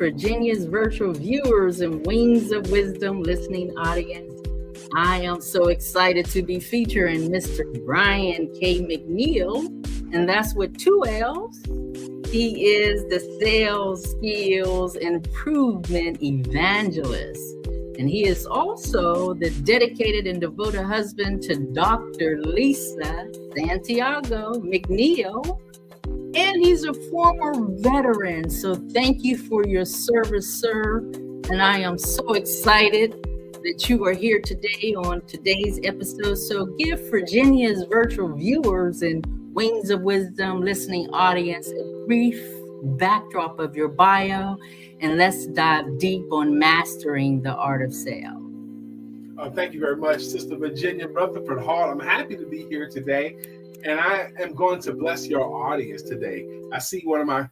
Virginia's virtual viewers and Wings of Wisdom listening audience. I am so excited to be featuring Mr. Brian K. McNeel, and that's with 2 L's. He is the Sales Skills Improvement Evangelist, and he is also the dedicated and devoted husband to Dr. Lisa Santiago McNeel. And he's a former veteran. So thank you for your service, sir. And I am so excited that you are here today on today's episode. So give Virginia's virtual viewers and Wings of Wisdom listening audience a brief backdrop of your bio. And let's dive deep on mastering the art of sales. Thank you very much, Sister Virginia Rutherford Hall. I'm happy to be here today. And I am going to bless your audience today. I see one of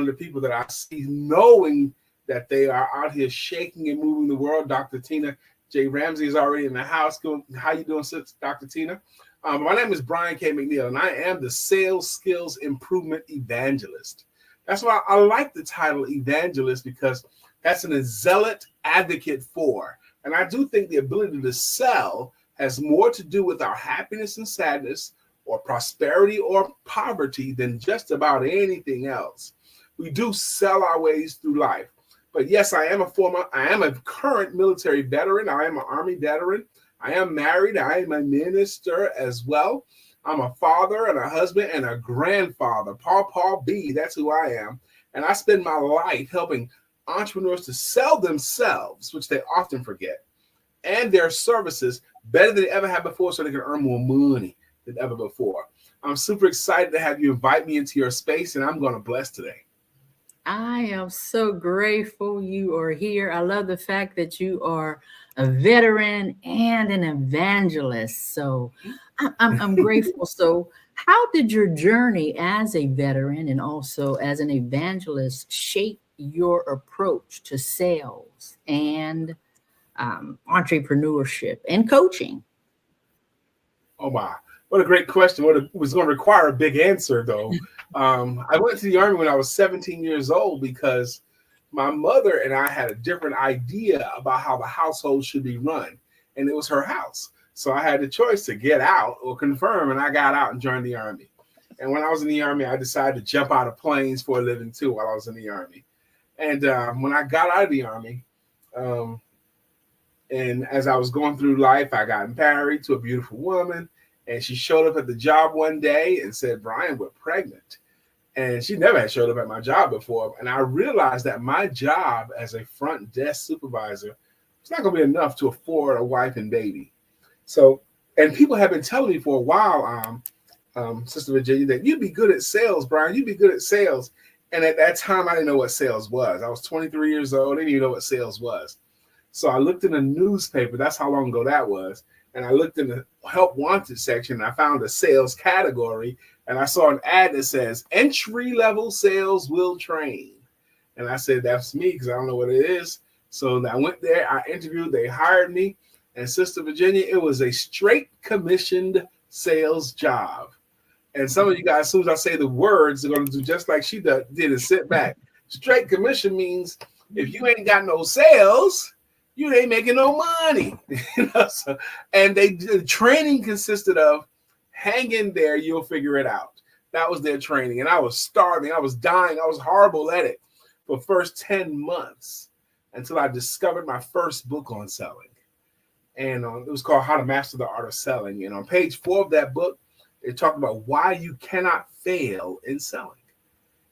the people that I see knowing that they are out here shaking and moving the world. Dr. Tina J. Ramsey is already in the house. How you doing, Dr. Tina? My name is Brian K. McNeel, and I am the Sales Skills Improvement Evangelist. That's why I like the title Evangelist, because that's an zealot advocate for. And I do think the ability to sell has more to do with our happiness and sadness, or prosperity or poverty, than just about anything else. We do sell our ways through life. But yes, I am a current military veteran. I am an Army veteran. I am married. I am a minister as well. I'm a father and a husband and a grandfather. Paul B, that's who I am. And I spend my life helping entrepreneurs to sell themselves, which they often forget, and their services better than they ever have before, so they can earn more money than ever before. I'm super excited to have you invite me into your space, and I'm going to bless today. I am so grateful you are here. I love the fact that you are a veteran and an evangelist. So I'm grateful. So how did your journey as a veteran and also as an evangelist shape your approach to sales and entrepreneurship and coaching? Oh, my. What a great question. It was going to require a big answer, though. I went to the Army when I was 17 years old because my mother and I had a different idea about how the household should be run, and it was her house. So I had the choice to get out or confirm, and I got out and joined the Army. And when I was in the Army, I decided to jump out of planes for a living, too, while I was in the Army. And when I got out of the Army, and as I was going through life, I got married to a beautiful woman. And she showed up at the job one day and said, "Brian, we're pregnant." And she never had showed up at my job before. And I realized that my job as a front desk supervisor was not going to be enough to afford a wife and baby. So, and people have been telling me for a while, Sister Virginia, that you'd be good at sales, Brian. You'd be good at sales. And at that time, I didn't know what sales was. I was 23 years old. I didn't even know what sales was. So I looked in a newspaper. That's how long ago that was. And I looked in the help wanted section, and I found a sales category, and I saw an ad that says entry-level sales will train. And I said, that's me, because I don't know what it is. So I went there, I interviewed, they hired me. And Sister Virginia, it was a straight commissioned sales job. And some of you guys, as soon as I say the words, they're going to do just like she did and sit back. Straight commission means if you ain't got no sales, you ain't making no money. And the training consisted of hang in there, you'll figure it out. That was their training. And I was starving. I was dying. I was horrible at it for the first 10 months until I discovered my first book on selling. And it was called How to Master the Art of Selling. And on page 4 of that book, it talked about why you cannot fail in selling.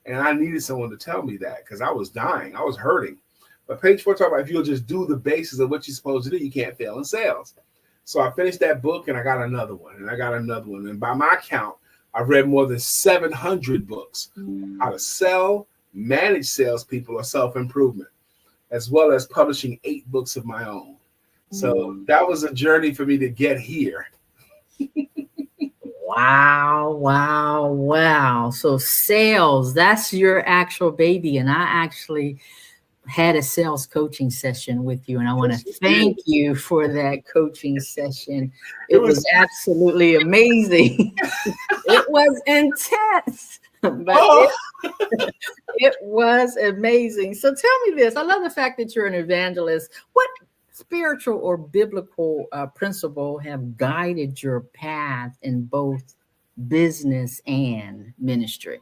And I needed someone to tell me that because I was dying. I was hurting. But page 4 talks about if you'll just do the basis of what you're supposed to do, you can't fail in sales. So I finished that book and I got another one and I got another one. And by my count, I've read more than 700 books, how to sell, manage salespeople, or self-improvement, as well as publishing 8 books of my own. So that was a journey for me to get here. Wow. So sales, that's your actual baby. And I actually had a sales coaching session with you, and I want to thank you for that coaching session. It was absolutely amazing. It was intense, but It was amazing. So tell me this. I love the fact that you're an evangelist. What spiritual or biblical principle have guided your path in both business and ministry?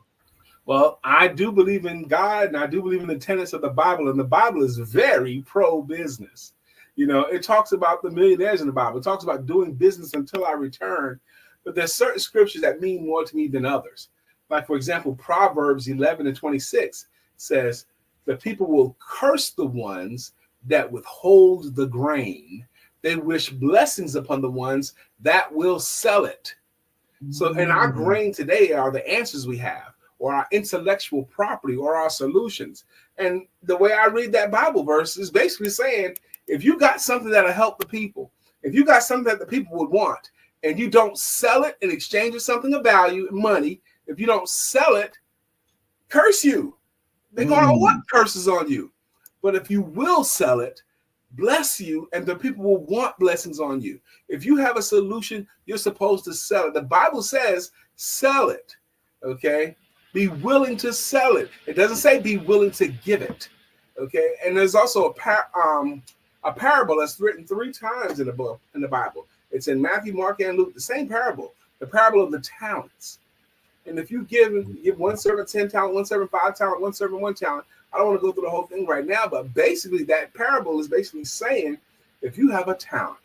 Well, I do believe in God and I do believe in the tenets of the Bible, and the Bible is very pro-business. You know, it talks about the millionaires in the Bible. It talks about doing business until I return, but there's certain scriptures that mean more to me than others. Like, for example, Proverbs 11:26 says, the people will curse the ones that withhold the grain. They wish blessings upon the ones that will sell it. So, and our grain today are the answers we have, or our intellectual property, or our solutions. And the way I read that Bible verse is basically saying, if you got something that'll help the people, if you got something that the people would want, and you don't sell it in exchange for something of value, money, if you don't sell it, curse you. They're going to want curses on you. But if you will sell it, bless you, and the people will want blessings on you. If you have a solution, you're supposed to sell it. The Bible says, sell it, okay? Be willing to sell it. It doesn't say be willing to give it, okay? And there's also a parable that's written 3 times in the book, in the Bible. It's in Matthew, Mark, and Luke, the same parable, the parable of the talents. And if you give one servant 10 talent, one servant 5 talent, one servant 1 talent, I don't want to go through the whole thing right now, but basically that parable is basically saying, if you have a talent,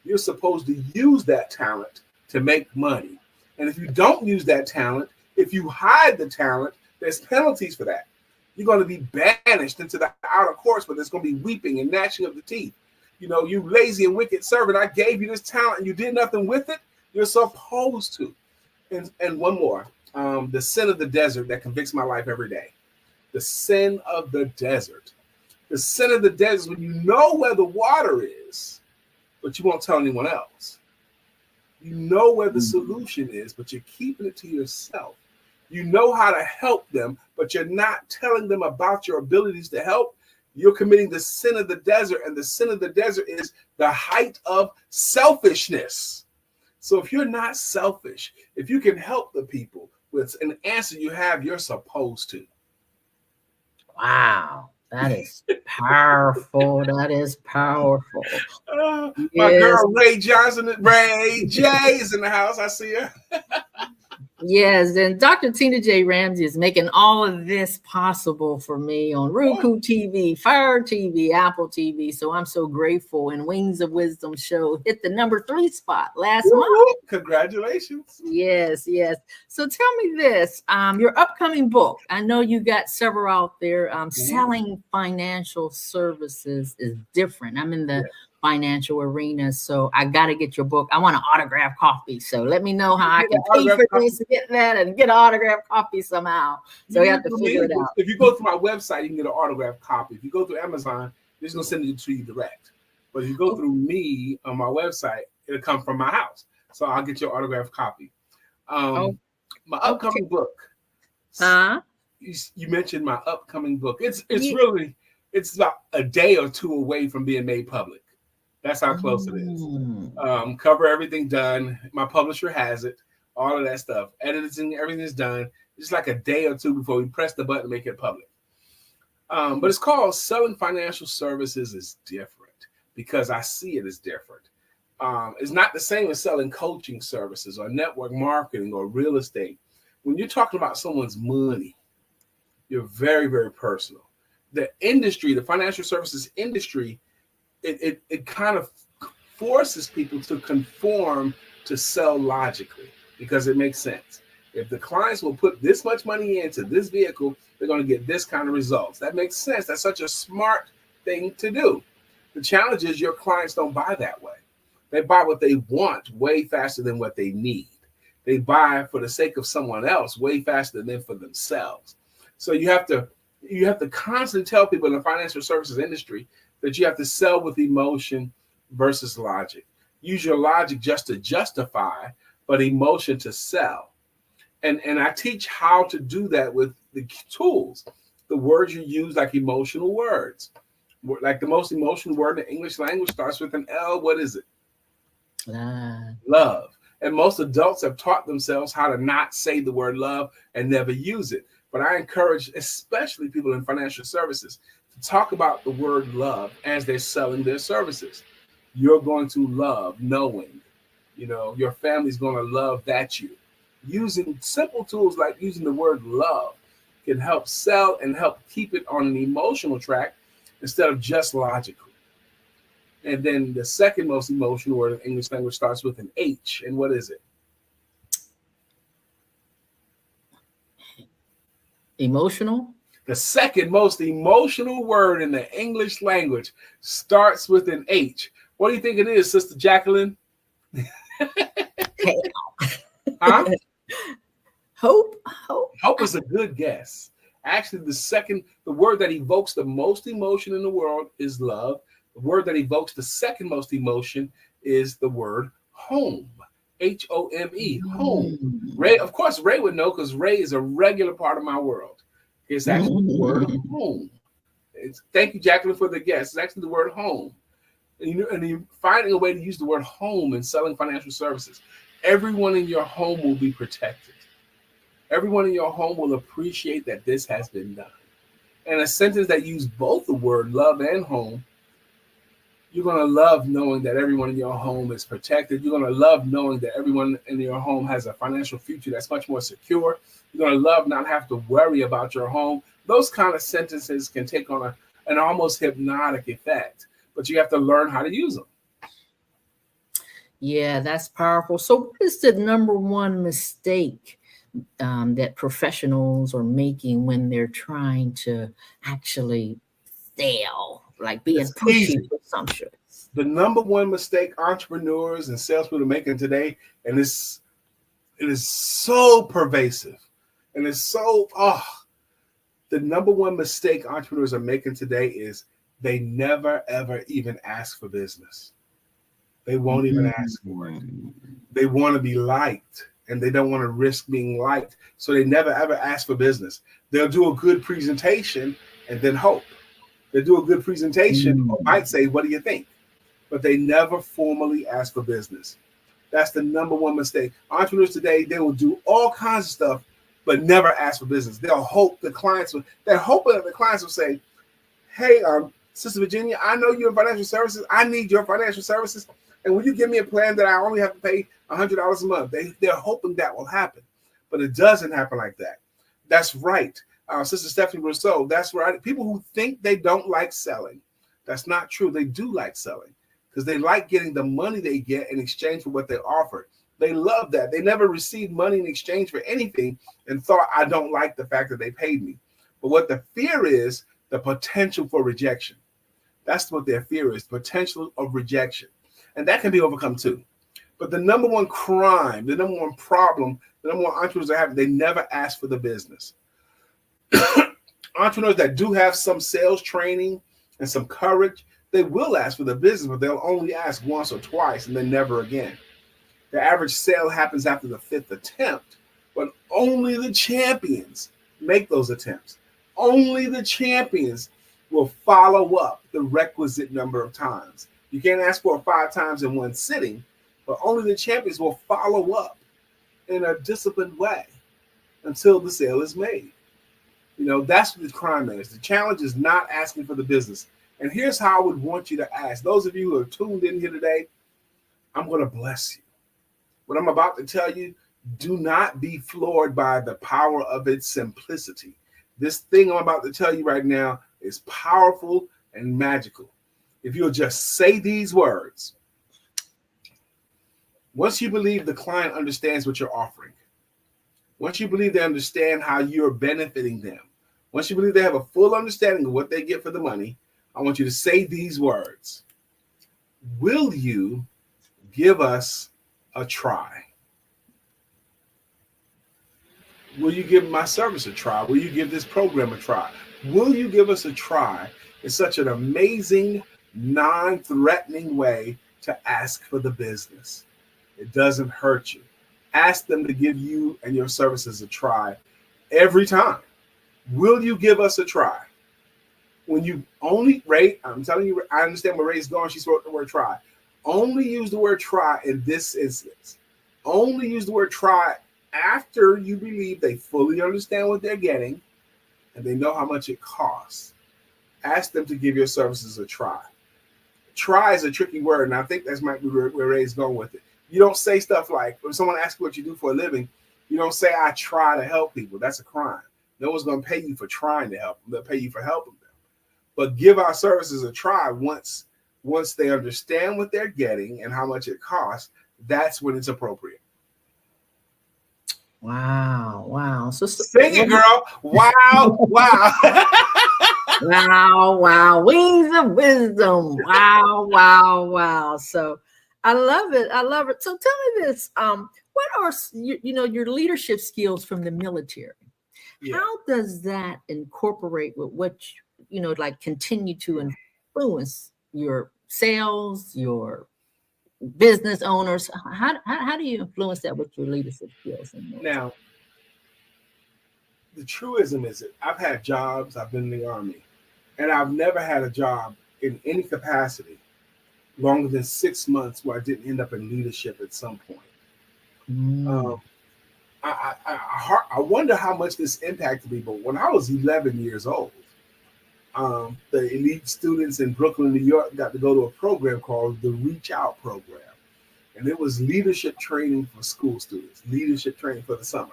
you're supposed to use that talent to make money. And if you don't use that talent, if you hide the talent, there's penalties for that. You're going to be banished into the outer courts, but there's going to be weeping and gnashing of the teeth. You know, you lazy and wicked servant, I gave you this talent and you did nothing with it. You're supposed to. And one more, the sin of the desert that convicts my life every day. The sin of the desert. The sin of the desert is when you know where the water is, but you won't tell anyone else. You know where the solution is, but you're keeping it to yourself. You know how to help them, but you're not telling them about your abilities to help. You're committing the sin of the desert, and the sin of the desert is the height of selfishness. So if you're not selfish, if you can help the people with an answer you have, you're supposed to. Wow, that is powerful. That is powerful. My girl Ray J is in the house. I see her. Yes, and Dr. Tina J. Ramsey is making all of this possible for me on Roku TV, Fire TV, Apple TV. So I'm so grateful. And Wings of Wisdom show hit the #3 spot last month. Congratulations. Yes, yes. So tell me this, your upcoming book. I know you got several out there. Selling financial services is different. I'm in the financial arena, so I got to get your book. I want an autographed copy, so let me know how I can pay for this to get that and get an autographed copy somehow. So you have to figure it out. If you go through my website, you can get an autographed copy. If you go through Amazon, they're just gonna send it to you direct. But if you go through me on my website, it'll come from my house, so I'll get your autographed copy. My upcoming book. You mentioned my upcoming book. It's really about a day or 2 away from being made public. That's how close it is. Cover everything done. My publisher has it. All of that stuff. Editing, everything's done. It's like a day or 2 before we press the button and make it public. But it's called Selling Financial Services is Different, because I see it as different. It's not the same as selling coaching services or network marketing or real estate. When you're talking about someone's money, you're very, very personal. The industry, the financial services industry, it kind of forces people to conform to sell logically because it makes sense. If the clients will put this much money into this vehicle, they're going to get this kind of results. That makes sense. That's such a smart thing to do. The challenge is your clients don't buy that way. They buy what they want way faster than what they need. They buy for the sake of someone else way faster than for themselves. So you have to constantly tell people in the financial services industry that you have to sell with emotion versus logic. Use your logic just to justify, but emotion to sell. And I teach how to do that with the tools. The words you use, like emotional words. Like the most emotional word in the English language starts with an L. What is it? Love. And most adults have taught themselves how to not say the word love and never use it. But I encourage, especially people in financial services, to talk about the word love as they're selling their services. You're going to love knowing, your family's going to love that you. Using simple tools like using the word love can help sell and help keep it on an emotional track instead of just logical. And then the second most emotional word in English language starts with an H. And what is it? Emotional? The second most emotional word in the English language starts with an H. What do you think it is, Sister Jacqueline? Huh? Hope. Hope is a good guess. Actually, the word that evokes the most emotion in the world is love. The word that evokes the second most emotion is the word home. Home, home. Ray, of course, Ray would know because Ray is a regular part of my world. It's actually the word home. Thank you, Jacqueline, for the guess. It's actually the word home. And you're finding a way to use the word home in selling financial services. Everyone in your home will be protected. Everyone in your home will appreciate that this has been done. And a sentence that uses both the word love and home, you're going to love knowing that everyone in your home is protected. You're going to love knowing that everyone in your home has a financial future that's much more secure. You're going to love not have to worry about your home. Those kind of sentences can take on an almost hypnotic effect, but you have to learn how to use them. Yeah, that's powerful. So what is the number one mistake that professionals are making when they're trying to actually sell, like being pushy presumptuous? The number one mistake entrepreneurs and salespeople are making today, and it is so pervasive, and it's so the number one mistake entrepreneurs are making today is they never ever even ask for business. They won't even ask for it. They want to be liked, and they don't want to risk being liked, so they never ever ask for business. They'll do a good presentation and then hope. They do a good presentation, or might say, "What do you think?" But they never formally ask for business. That's the number one mistake. Entrepreneurs today, they will do all kinds of stuff, but never ask for business. They'll hope the clients they're hoping that the clients will say, "Hey, Sister Virginia, I know you're in financial services. I need your financial services. And will you give me a plan that I only have to pay $100 a month?" They're hoping that will happen, but it doesn't happen like that. That's right. Sister Stephanie Rousseau, that's right. People who think they don't like selling, that's not true. They do like selling because they like getting the money they get in exchange for what they offered. They love that. They never received money in exchange for anything and thought, "I don't like the fact that they paid me." But what the fear is, the potential for rejection. That's what their fear is, potential of rejection. And that can be overcome too. But the number one crime, the number one problem, the number one entrepreneurs are having, they never ask for the business. Entrepreneurs that do have some sales training and some courage, they will ask for the business, but they'll only ask once or twice and then never again. The average sale happens after the 5th attempt, but only the champions make those attempts. Only the champions will follow up the requisite number of times. You can't ask for it 5 times in one sitting, but only the champions will follow up in a disciplined way until the sale is made. That's what the crime is. The challenge is not asking for the business. And here's how I would want you to ask. Those of you who are tuned in here today, I'm going to bless you. What I'm about to tell you, do not be floored by the power of its simplicity. This thing I'm about to tell you right now is powerful and magical. If you'll just say these words, once you believe the client understands what you're offering, once you believe they understand how you're benefiting them, once you believe they have a full understanding of what they get for the money, I want you to say these words. Will you give us a try? Will you give my service a try? Will you give this program a try? Will you give us a try? It's such an amazing, non-threatening way to ask for the business. It doesn't hurt you. Ask them to give you and your services a try every time. Will you give us a try? When you only, Ray, I'm telling you, I understand where Ray's going. She wrote the word try. Only use the word try in this instance. Only use the word try After you believe they fully understand what they're getting and they know how much it costs, ask them to give your services a try. Try is a tricky word, and I think that's might be where Ray's going with it. You don't say stuff like, when someone asks you what you do for a living, you don't say, I try to help people. That's a crime. No one's going to pay you for trying to help them. They'll pay you for helping them. But give our services a try once they understand what they're getting and how much it costs. That's when it's appropriate. Wow. So sing it, girl. Wow. Wow. Wings of wisdom. Wow. So I love it. So tell me this. What are your leadership skills from the military? Yeah. How does that incorporate with what like continue to influence your sales, your business owners? How do you influence that with your leadership skills? Now, the truism is that I've had jobs, I've been in the Army, and I've never had a job in any capacity longer than 6 months where I didn't end up in leadership at some point. I wonder how much this impacted me, but when I was 11 years old, the elite students in Brooklyn, New York got to go to a program called the Reach Out program. And it was leadership training for school students, leadership training for the summer.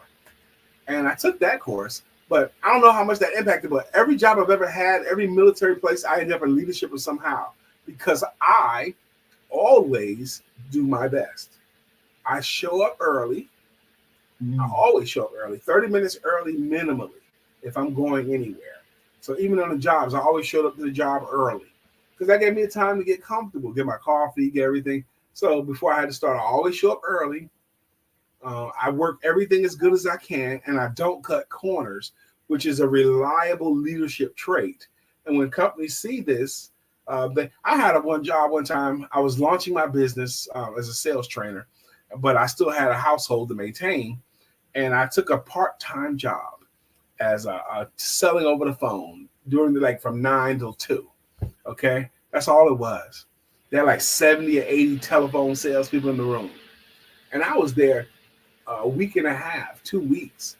And I took that course, but I don't know how much that impacted, but every job I've ever had, every military place, I ended up in leadership somehow because I always do my best. I show up early. I always show up early, 30 minutes early minimally if I'm going anywhere. So even on the jobs, I always showed up to the job early because that gave me the time to get comfortable, get my coffee, get everything. So before I had to start, I always show up early. I work everything as good as I can, and I don't cut corners, which is a reliable leadership trait. And when companies see this, I had one job one time. I was launching my business as a sales trainer, but I still had a household to maintain. And I took a part-time job as selling over the phone during from 9 till 2. Okay, that's all it was. There are like 70 or 80 telephone salespeople in the room, and I was there a week and a half, 2 weeks,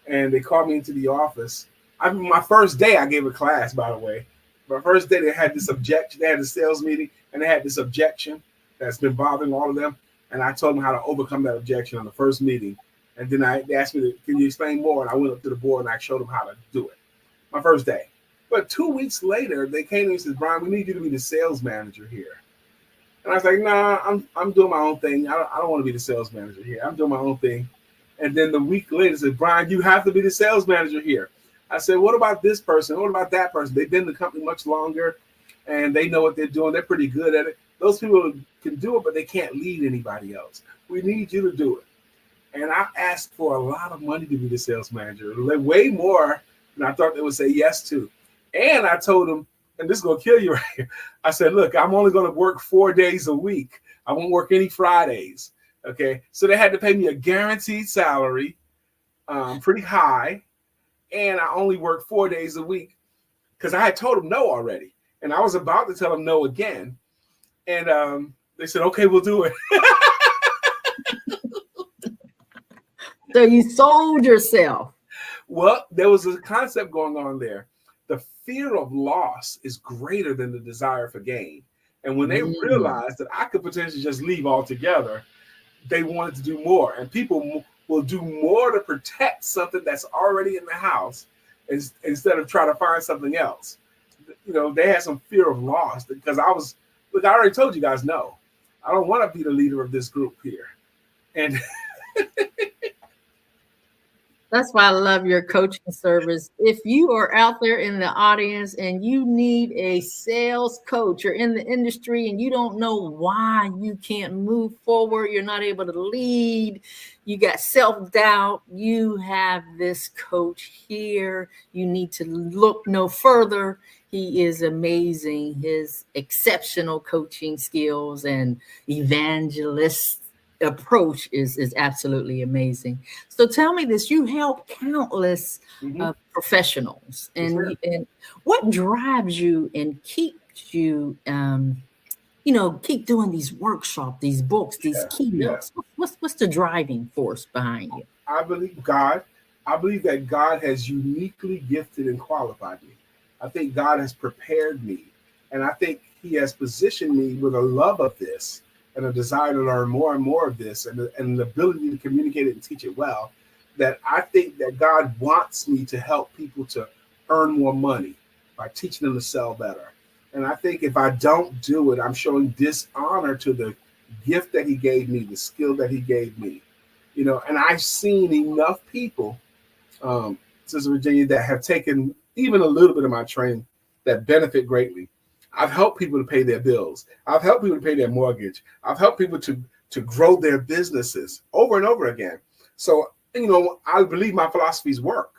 and they called me into the office. My first day, I gave a class, by the way. My first day, they had this objection. They had a sales meeting, and they had this objection that's been bothering all of them. And I told them how to overcome that objection on the first meeting. And then they asked me, can you explain more? And I went up to the board and I showed them how to do it. My first day. But 2 weeks later, they came to me and said, Brian, we need you to be the sales manager here. And I was like, nah, I'm doing my own thing. I don't want to be the sales manager here. I'm doing my own thing. And then the week later, they said, Brian, you have to be the sales manager here. I said, what about this person? What about that person? They've been in the company much longer, and they know what they're doing. They're pretty good at it. Those people can do it, but they can't lead anybody else. We need you to do it. And I asked for a lot of money to be the sales manager, way more than I thought they would say yes to. And I told them, and this is going to kill you right here. I said, look, I'm only going to work 4 days a week. I won't work any Fridays. Okay. So they had to pay me a guaranteed salary, pretty high. And I only work 4 days a week because I had told them no already. And I was about to tell them no again. And they said, okay, we'll do it. So you sold yourself. Well, there was a concept going on there. The fear of loss is greater than the desire for gain. And when they realized that I could potentially just leave altogether, they wanted to do more. And people will do more to protect something that's already in the house instead of trying to find something else. They had some fear of loss because I already told you guys no. I don't want to be the leader of this group here. And that's why I love your coaching service. If you are out there in the audience and you need a sales coach, you're in the industry and you don't know why you can't move forward, you're not able to lead, you got self-doubt, you have this coach here. You need to look no further. He is amazing. His exceptional coaching skills and evangelist approach is absolutely amazing. So tell me this, you help countless professionals, and what drives you and keeps you keep doing these workshops, these books, these keynotes? What's the driving force behind you? I believe God. I believe that God has uniquely gifted and qualified me. I think God has prepared me. And I think he has positioned me with a love of this and a desire to learn more and more of this and the ability to communicate it and teach it well, that I think that God wants me to help people to earn more money by teaching them to sell better. And I think if I don't do it, I'm showing dishonor to the gift that he gave me, the skill that he gave me. And I've seen enough people, Sister Virginia, that have taken even a little bit of my training that benefit greatly. I've helped people to pay their bills. I've helped people to pay their mortgage. I've helped people to grow their businesses over and over again. So, I believe my philosophies work.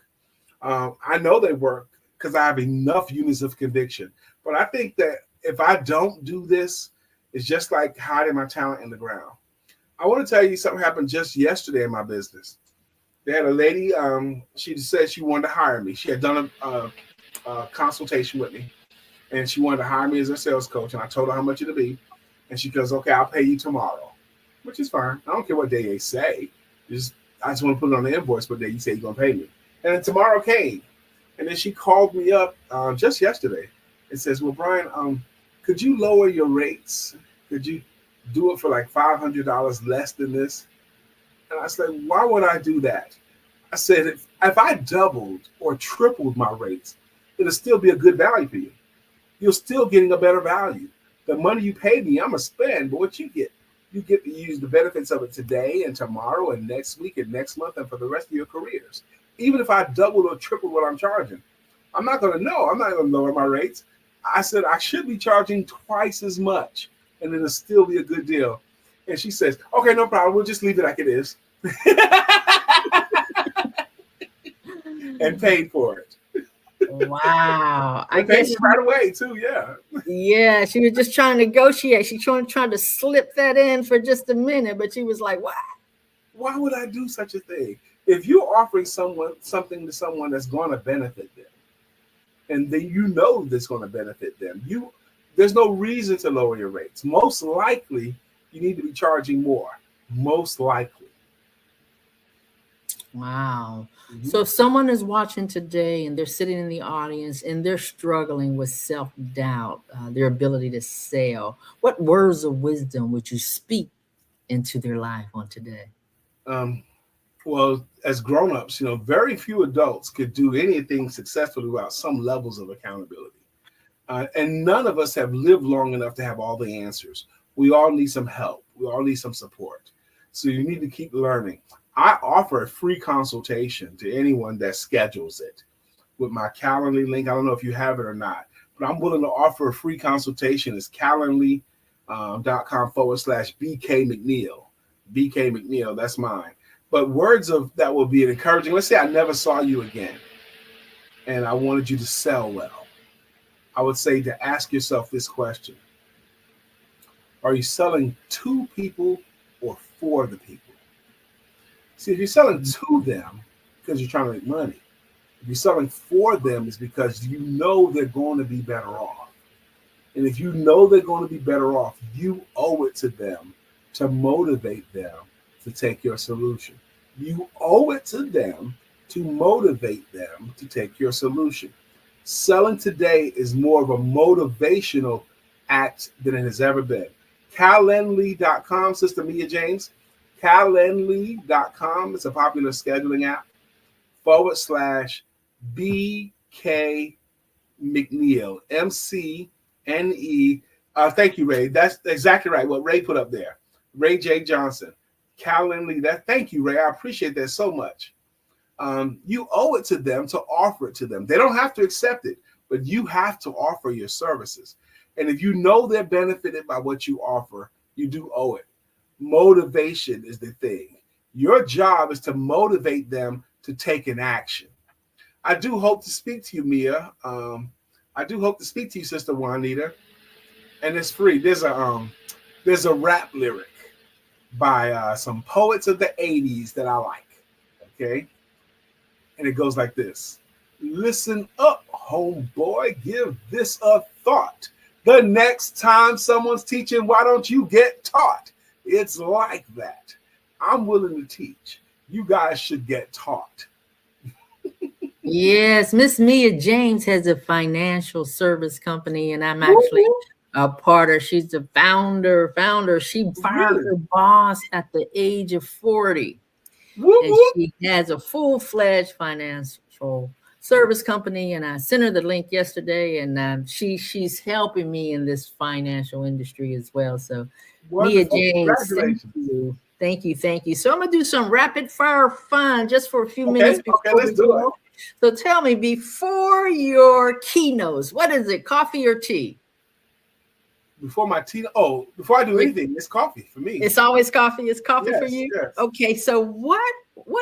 I know they work because I have enough units of conviction. But I think that if I don't do this, it's just like hiding my talent in the ground. I want to tell you something happened just yesterday in my business. They had a lady, she said she wanted to hire me. She had done a consultation with me, and she wanted to hire me as a sales coach. And I told her how much it'd be. And she goes, okay, I'll pay you tomorrow, which is fine. I don't care what day they say. I just want to put it on the invoice what day you say you're going to pay me. And then tomorrow came. And then she called me up just yesterday and says, well, Brian, could you lower your rates? Could you do it for like $500 less than this? And I said, why would I do that? I said, if I doubled or tripled my rates, it'll still be a good value for you. You're still getting a better value. The money you paid me, I'm going to spend, but what you get to use the benefits of it today and tomorrow and next week and next month and for the rest of your careers. Even if I doubled or tripled what I'm charging, I'm not going to know. I'm not going to lower my rates. I said, I should be charging twice as much, and it'll still be a good deal. And she says, okay, no problem. We'll just leave it like it is. And paid for it. Wow. I guess right away too. Yeah. Yeah. She was just trying to negotiate. She trying to slip that in for just a minute, but she was like, what? Why would I do such a thing? If you're offering something to someone that's going to benefit them, and then that's going to benefit them, there's no reason to lower your rates. Most likely, you need to be charging more. Most likely. Wow. Mm-hmm. So if someone is watching today and they're sitting in the audience and they're struggling with self-doubt, their ability to sell, what words of wisdom would you speak into their life on today? Well, as grown-ups, very few adults could do anything successfully without some levels of accountability. And none of us have lived long enough to have all the answers. We all need some help. We all need some support. So you need to keep learning. I offer a free consultation to anyone that schedules it with my Calendly link. I don't know if you have it or not, but I'm willing to offer a free consultation. It's calendly.com/BK McNeel. BK McNeel, that's mine. But words of that will be encouraging. Let's say I never saw you again and I wanted you to sell well. I would say to ask yourself this question. Are you selling to people or for the people? See, if you're selling to them because you're trying to make money, if you're selling for them, it's because you know they're going to be better off. And if you know they're going to be better off, you owe it to them to motivate them to take your solution. You owe it to them to motivate them to take your solution. Selling today is more of a motivational act than it has ever been. Calendly.com, Sister Mia James. Calendly.com. It's a popular scheduling app. /BK McNeel. MCNE. Thank you, Ray. That's exactly right. What Ray put up there. Ray J. Johnson. Calendly. Thank you, Ray. I appreciate that so much. You owe it to them to offer it to them. They don't have to accept it, but you have to offer your services. And if you know they're benefited by what you offer, you do owe it. Motivation is the thing. Your job is to motivate them to take an action. I do hope to speak to you, Mia. I do hope to speak to you, Sister Juanita. And it's free. There's a rap lyric by some poets of the 80s that I like. Okay? And it goes like this. Listen up, homeboy. Give this a thought. The next time someone's teaching, why don't you get taught? It's like that. I'm willing to teach. you guys should get taught. Yes, Miss Mia James has a financial service company, and I'm actually Woo-hoo. a part of. She's the founder. She fired Really? her boss at the age of 40, and Woo-hoo. she has a full-fledged financial service company. And I sent her the link yesterday, and she's helping me in this financial industry as well. So, Mia Wonderful. James, thank Congratulations. you. Thank you, thank you. So I'm gonna do some rapid fire fun just for a few minutes Okay, before let's we do it. go. So tell me, before your keynotes, what is it, coffee or tea? Before I do anything, it's coffee for me. It's always coffee. It's coffee for Yes, you? yes. Okay, so what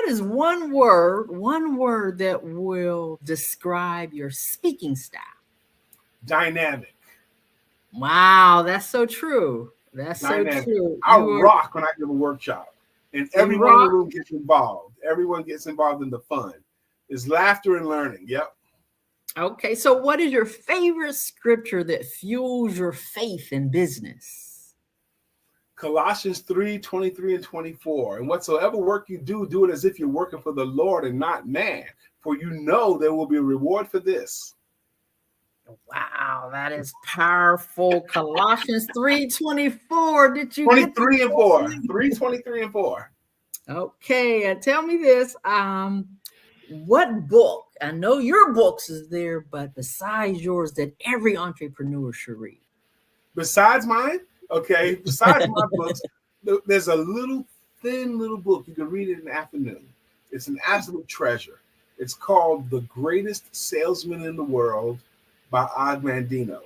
is one word that will describe your speaking style? Dynamic. Wow, that's so true. That's Dynamic. so true. I rock when I give a workshop, and everyone in the room gets involved. Everyone gets involved in the fun. It's laughter and learning. Yep. Okay, so what is your favorite scripture that fuels your faith in business? Colossians 3:23 and 24. And whatsoever work you do, do it as if you're working for the Lord and not man, for you know there will be a reward for this. Wow, that is powerful. Colossians 3:24. Did you 23 and 4. 3:23 and 4. Okay, tell me this. What book? I know your books is there, but besides yours, that every entrepreneur should read. Besides mine, okay. Besides my books, there's a thin little book. You can read it in the afternoon. It's an absolute treasure. It's called The Greatest Salesman in the World by Og Mandino.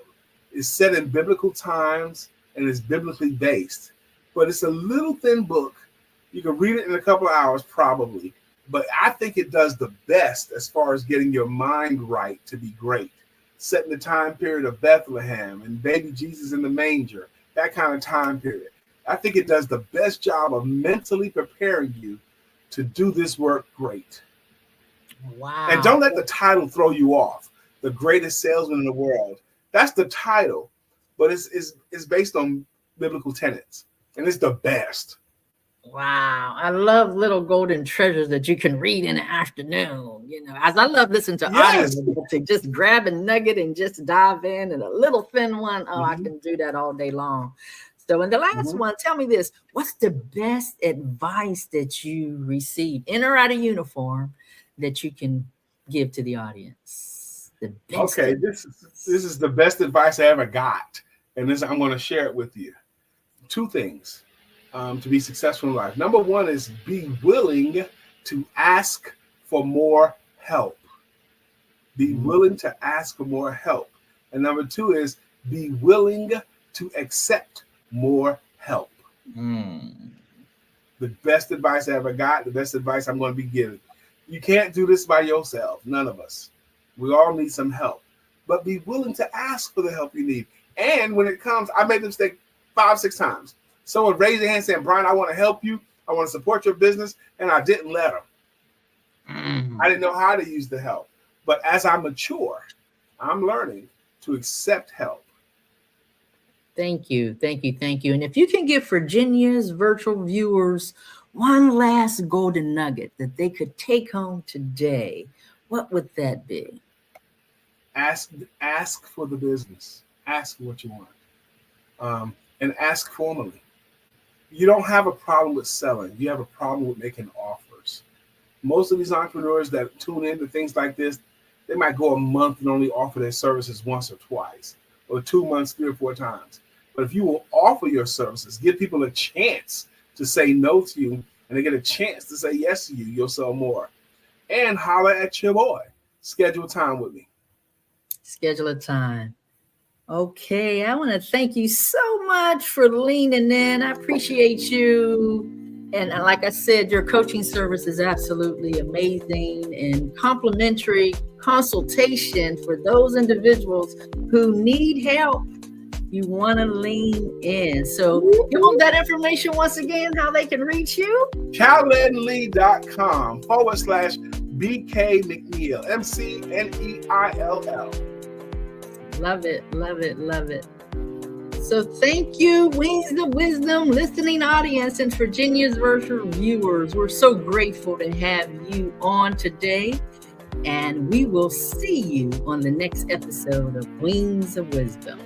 It's set in biblical times and it's biblically based, but it's a little thin book. You can read it in a couple of hours probably, but I think it does the best as far as getting your mind right to be great. Set in the time period of Bethlehem and baby Jesus in the manger, that kind of time period. I think it does the best job of mentally preparing you to do this work great. Wow. And don't let the title throw you off. The Greatest Salesman in the World. That's the title, but it's based on biblical tenets, and it's the best. Wow. I love little golden treasures that you can read in the afternoon. You know, as I love listening to Yes. audio, to just grab a nugget and just dive in, and a little thin one. Oh, I can do that all day long. So, in the last one, tell me this: what's the best advice that you received in or out of uniform that you can give to the audience? The best. Okay, this is the best advice I ever got, and I'm going to share it with you. Two things to be successful in life. Number one is be willing to ask for more help. Be willing to ask for more help. And number two is be willing to accept more help. The best advice I ever got, the best advice I'm going to be giving. You can't do this by yourself. None of us. We all need some help. But be willing to ask for the help you need. And when it comes, I made the mistake 5-6 times. Someone raised their hand saying, Brian, I want to help you. I want to support your business. And I didn't let them. I didn't know how to use the help. But as I mature, I'm learning to accept help. Thank you. Thank you. Thank you. And if you can give Virginia's virtual viewers one last golden nugget that they could take home today, what would that be? Ask for the business. Ask for what you want. And ask formally. You don't have a problem with selling. You have a problem with making offers. Most of these entrepreneurs that tune into things like this, they might go a month and only offer their services once or twice, or 2 months, 3 or 4 times. But if you will offer your services, give people a chance to say no to you, and they get a chance to say yes to you, you'll sell more. And holler at your boy. Schedule time with me. Schedule a time. Okay, I want to thank you so much for leaning in. I appreciate you. And like I said, your coaching service is absolutely amazing, and complimentary consultation for those individuals who need help. You want to lean in. So you want that information once again, how they can reach you? calendly.com/BK McNeel, McNeel. Love it, love it, love it. So thank you, Wings of Wisdom listening audience and Virginia's Virtual viewers. We're so grateful to have you on today. And we will see you on the next episode of Wings of Wisdom.